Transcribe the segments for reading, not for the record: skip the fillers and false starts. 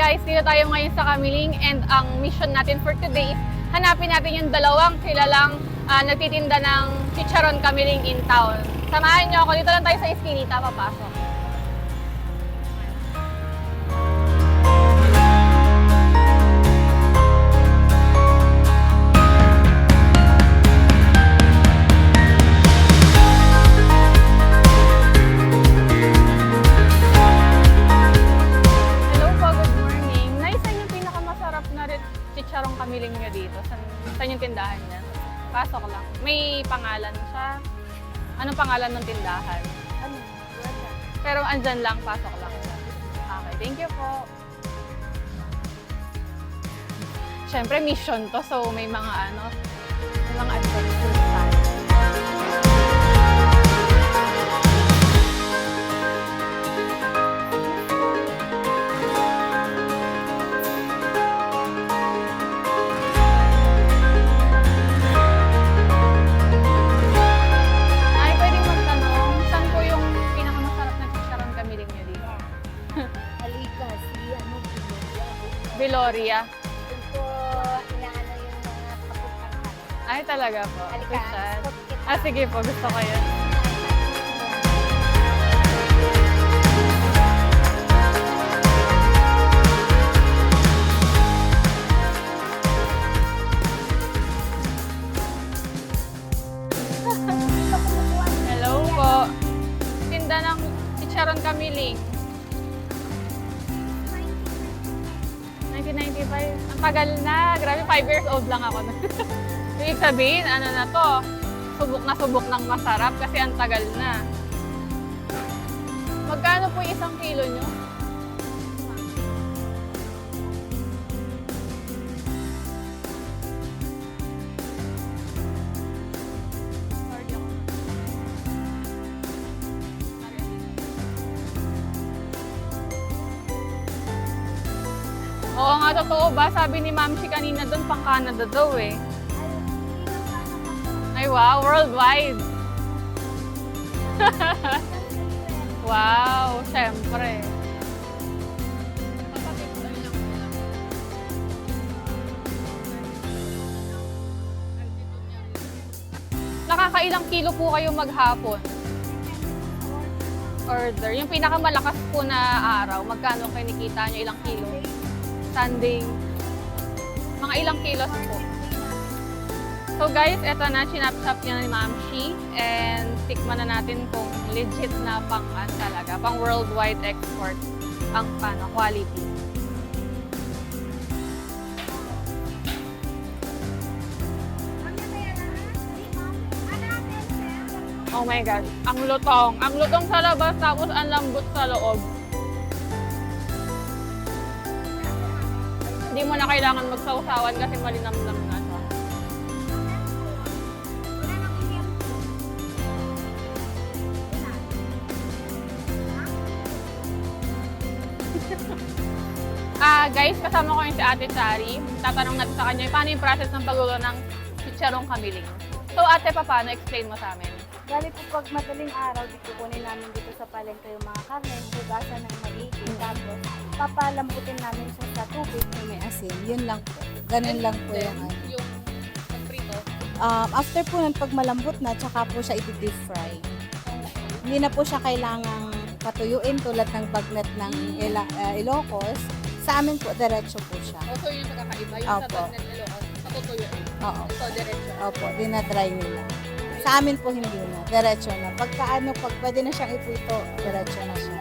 guys, dito tayo ngayon sa Kamiling and ang mission natin for today is hanapin natin yung dalawang kilalang nagtitinda ng chicharon Kamiling in town. Samahan nyo ako, dito lang tayo sa Eskinita, papasok. Chicharong Kamiling nyo dito? Saan yung tindahan niya? Pasok lang. May pangalan siya? Anong pangalan ng tindahan? Ano? Pero andyan lang, pasok lang. Okay, thank you po. Siyempre, mission to. So, may mga advertisements tayo. Viloria. Doon po, inaano yung mga kapupangan. Ay, talaga po. Halika, stop kita. Sige po. Gusto ko yun. Hello po. Tinda ng chicharon Kamiling. 1995. Ang tagal na. Grabe, 5 years old lang ako. Ibig sabihin, ano na to, subok ng masarap kasi ang tagal na. Magkano po yung 1 kilo nyo? Oo nga, totoo ba? Sabi ni Ma'am si kanina doon, pang Canada daw eh. Ay wow, worldwide. Wow, syempre. Nakakailang kilo po kayo maghapon? Order. Yung pinakamalakas po na araw, magkano kinikita nyo? Ilang kilo? Sunday. Mga ilang kilos po. So guys, eto na, chinap-chop niya ni Ma'am Shi. And tikman na natin kung legit na pang talaga, pang worldwide export ang quality. Oh my gosh, ang lutong. Ang lutong sa labas, tapos ang lambot sa loob. Hindi mo na kailangan magsawsawan kasi malinamnam na siya. Guys, kasama ko yung si Ate Chari. Tatanong natin sa kanya, paano yung process ng pagluto ng chicharong Kamiling? So ate, paano? Explain mo sa amin. Bali po, pag madaling araw, kukunin namin dito sa palengke yung mga karne, hugasan ng maigi, tapos papalambutin namin siya sa tubig na may asin. Yun lang po. Ganun lang po yung ano. Yung prito? After po nun, pag malambot na, tsaka po siya i-deep fry. Hindi na po siya kailangang patuyuin tulad ng bagnat ng Ilocos. Sa amin po, diretso po siya. So yun yung pagkakaiba. Yung Opo. sa Bagnet Ilocos, patutuyuin. Oo. So diretso. Opo, dinadry nila. Sa amin po hindi na, diretso na. Pag pwede na siyang iprito, diretso na siya.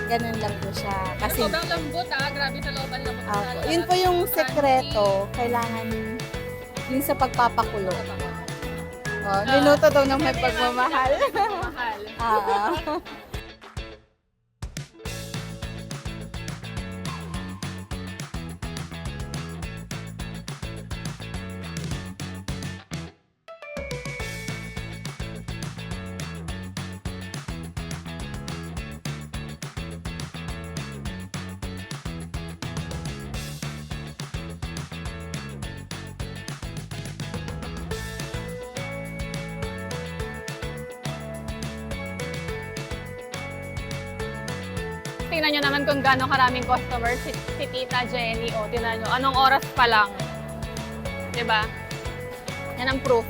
Ganun lang po siya. Kasi, Sobrang lambot grabe sa loob ang lambot. opo, yun po yung sekreto, kailangan yun sa pagpapakulo. Oh, niluto daw ng may pagmamahal. Mahal. tingnan nyo naman kung gaano karaming customer si Tita Jenny. O, tingnan nyo, anong oras pa lang. Diba? Yan ang proof.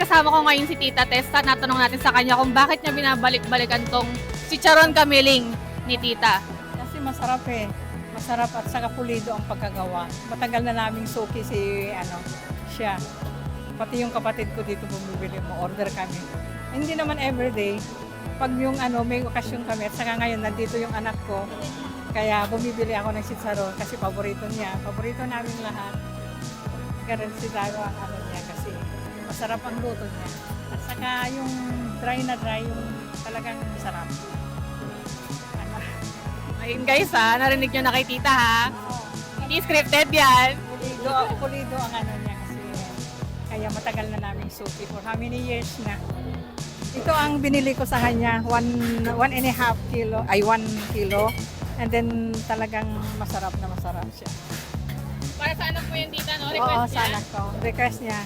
Kasama ko ngayon si Tita Testa. Natanong natin sa kanya kung bakit niya binabalik-balikan tong chicharon kamiling ni Tita. Kasi masarap eh. Masarap at saka pulido ang pagkagawa. Matagal na naming suki siya. Pati yung kapatid ko dito bumibili mo, order kami. Hindi naman everyday. Pag yung may okasyon kami, at saka ngayon nandito yung anak ko, kaya bumibili ako ng chicharon kasi paborito niya. Paborito namin lahat. Ganun si Daro ang niya kasi masarap ang luto niya. At saka yung dry, yung talagang masarap. Ayun guys ha, narinig nyo na kay Tita ha. Hindi scripted yan. Pulido ang niya kasi kaya matagal na namin suki for how many years na. Ito ang binili ko sa kanya, 1.5 kilo, 1 kilo. And then talagang masarap na masarap siya. Para sa anak po yan Tita, no? Oo, Request sa niya. anak ko. Request niya.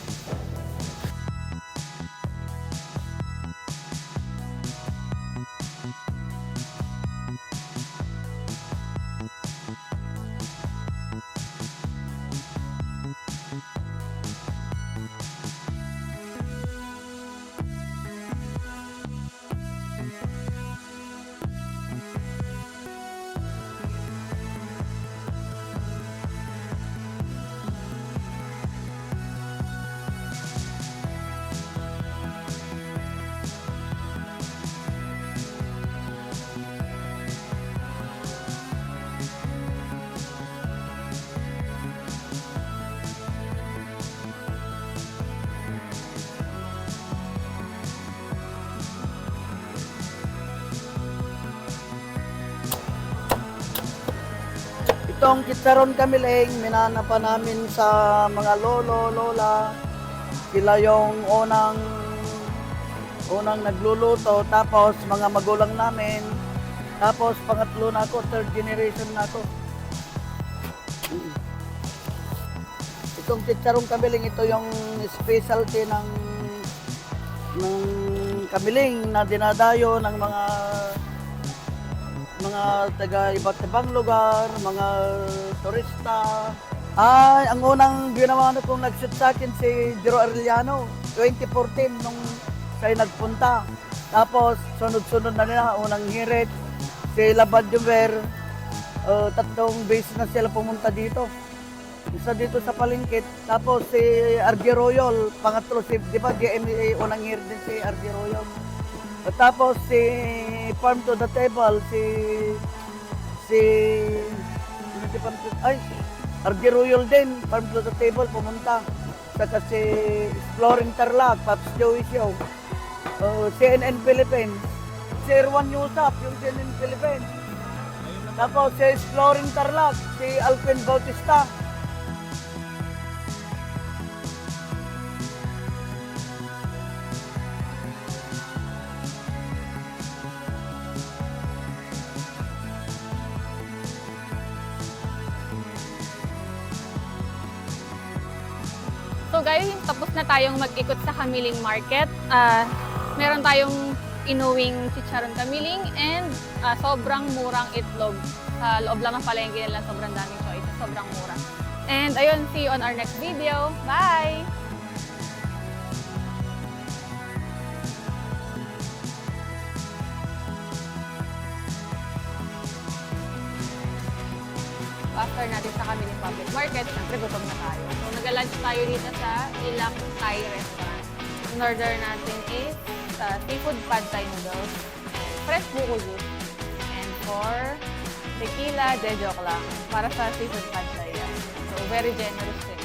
Itong chicharon kamiling, minana pa namin sa mga lolo, lola. Sila yung unang nagluluto, tapos mga magulang namin. Tapos pangatlo na ako, third generation na ako. Itong chicharon kamiling, ito yung specialty ng kamiling na dinadayo ng mga taga iba't ibang lugar, mga turista. Ang unang ginawa na kong nag-shoot sa akin si Jero Arellano, 2014 nung siya nagpunta. Tapos sunod-sunod na nila, unang hirit, si Labad Jumer, 3 beses na sila pumunta dito. Isa dito sa Palengke, tapos si RG Royal, pangatlo, di ba GMA, unang hirit din si RG Royal. At tapos si Farm to the Table, RG Royal din, Farm to the Table pumunta. Saka si Exploring Tarlac, Pops Joey Show, CNN Philippines, si Erwan Yusap, yung CNN Philippines. Tapos si Exploring Tarlac, si Alvin Bautista. So guys, tapos na tayong mag-ikot sa Kamiling Market. Meron tayong inuwing chicharon kamiling and sobrang murang itlog. Sa loob lang ng palengke nila, sobrang daming choice, sobrang mura. And ayun, see you on our next video. Bye! After natin sa Kamiling Public Market, syempre gutom na tayo. So nag-lunch tayo dito sa Ilak Thai Restaurant. In order natin is seafood pad thai noodles, fresh buko juice, and for tequila, de joke lang, para sa seafood pad thai yan. So very generous din.